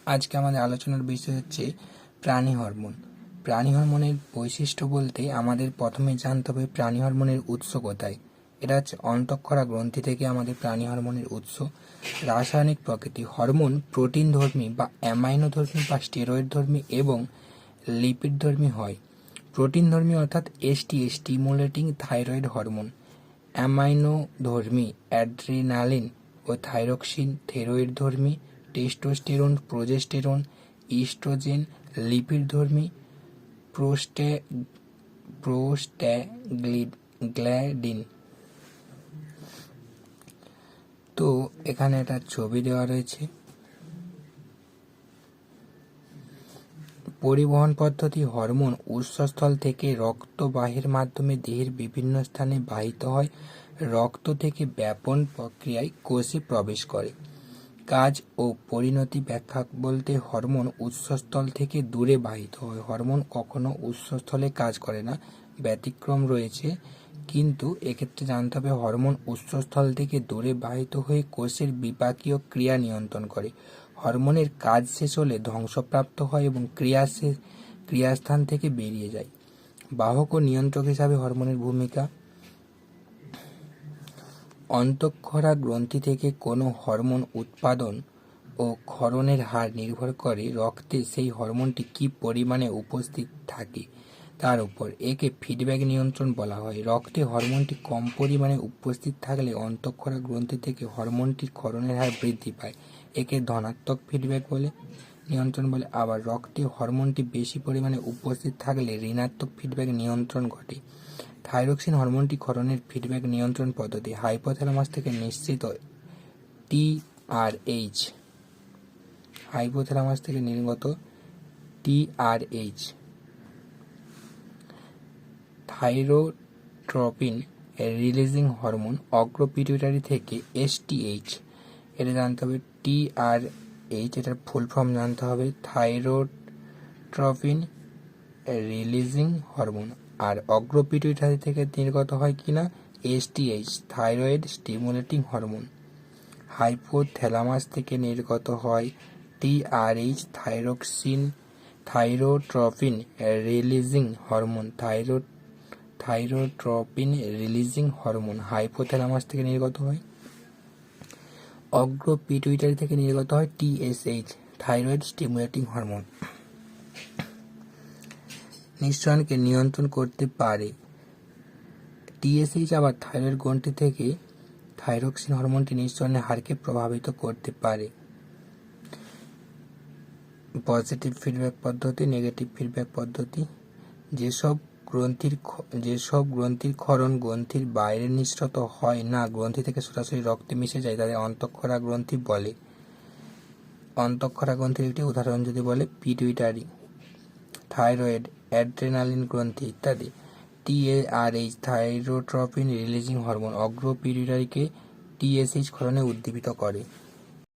আজকে আমাদের আলোচনার বিষয় হচ্ছে প্রাণী হরমোন। প্রাণী হরমোনের বৈশিষ্ট্য বলতে আমাদের প্রথমে জানতে হবে প্রাণী হরমোনের উৎস কোথায়। এটা হচ্ছে অন্তঃক্ষরা গ্রন্থি থেকে আমাদের প্রাণী হরমোনের উৎস। রাসায়নিক প্রকৃতি: হরমোন প্রোটিন ধর্মী বা অ্যামাইনো ধর্মী বা স্টেরয়েড ধর্মী এবং লিপিড ধর্মী হয়। প্রোটিন ধর্মী অর্থাৎ স্টিমুলেটিং থাইরয়েড হরমোন, অ্যামাইনো ধর্মী অ্যাড্রিনালিন ও থাইরক্সিন, থাইরয়েড ধর্মী টেস্টোস্টেরন, প্রোজেস্টেরন, ইস্ট্রোজেন, লিপিড ধর্মী প্রোস্টাগ্ল্যান্ডিন। তো এখানে একটা ছবি দেওয়া রয়েছে। পরিবহন পদ্ধতি: হরমোন উৎসস্থল থেকে রক্তবাহের মাধ্যমে দেহের বিভিন্ন স্থানে বাহিত হয়, রক্ত থেকে ব্যাপন প্রক্রিয়ায় কোষে প্রবেশ করে। কাজ ও পরিণতি ব্যাখ্যা বলতে হরমোন উৎসস্থল থেকে দূরে বাহিত হয়। হরমোন কখনো উৎসস্থলে কাজ করে না, ব্যতিক্রম রয়েছে, কিন্তু এক্ষেত্রে জানতে হবে হরমোন উৎসস্থল থেকে দূরে বাহিত হয়ে কোষের বিপাকীয় ক্রিয়া নিয়ন্ত্রণ করে। হরমোনের কাজ শেষ হলে ধ্বংসপ্রাপ্ত হয় এবং ক্রিয়াস্থান থেকে বেরিয়ে যায়। বাহক ও নিয়ন্ত্রক হিসাবে হরমোনের ভূমিকা: অন্তঃক্ষরা গ্রন্থি থেকে কোনো হরমোন উৎপাদন ও ক্ষরণের হার নির্ভর করে রক্তে সেই হরমোনটি কী পরিমাণে উপস্থিত থাকে তার উপর। একে ফিডব্যাক নিয়ন্ত্রণ বলা হয়। রক্তে হরমোনটি কম পরিমাণে উপস্থিত থাকলে অন্তঃক্ষরা গ্রন্থি থেকে হরমোনটির ক্ষরণের হার বৃদ্ধি পায়, একে ধনাত্মক ফিডব্যাক নিয়ন্ত্রণ বলে। আবার রক্তে হরমোনটি বেশি পরিমাণে উপস্থিত থাকলে ঋণাত্মক ফিডব্যাক নিয়ন্ত্রণ ঘটে। থাইরক্সিন হরমোনটি ক্ষরণের ফিডব্যাক নিয়ন্ত্রণ পদ্ধতি। হাইপোথ্যালামাস থেকে নিঃসৃত টিআরএইচ, হাইপোথ্যালামাস থেকে নির্গত টিআরএইচ, থাইরোট্রপিন রিলিজিং হরমোন। অগ্র পিটুইটারি থেকে এসটিএইচ, এটা জানতে হবে। টিআরএইচ এটার ফুল ফর্ম জানতে হবে, থাইরোট্রপিন রিলিজিং হরমোন। আর অগ্র পিটুইটারি থেকে নির্গত হয় কিনা STH, thyroid stimulating hormone. Hypothalamus থেকে নির্গত হয় TRH, thyrotropin releasing hormone, thyrotropin releasing hormone hypothalamus থেকে নির্গত হয়। অগ্র পিটুইটারি থেকে নির্গত হয় টিএসএইচ, থাইরয়েড স্টিমুলেটিং হরমোন। নিঃসরণকে নিয়ন্ত্রণ করতে পারে। টিএসএইচ আবার থাইরয়েড গ্রন্থি থেকে থাইরক্সিন হরমোনটি নিঃসরণের হারকে প্রভাবিত করতে পারে। পজিটিভ ফিডব্যাক পদ্ধতি, নেগেটিভ ফিডব্যাক পদ্ধতি: যেসব গ্রন্থির ক্ষরণ গ্রন্থির বাইরে নিঃসৃত হয় না, গ্রন্থি থেকে সরাসরি রক্তে মিশে যায়, তাদের অন্তঃক্ষরা গ্রন্থি বলে। অন্তঃক্ষরা গ্রন্থির একটি উদাহরণ যদি বলে পিটুইটারি, থাইরয়েড, অ্যাড্রেনালিন গ্রন্থি ইত্যাদি। টিআরএইচ, থাইরোট্রপিন রিলিজিং হরমোন, অগ্র পিটুইটারিকে টিএসএইচ ক্ষরণে উদ্দীপিত করে।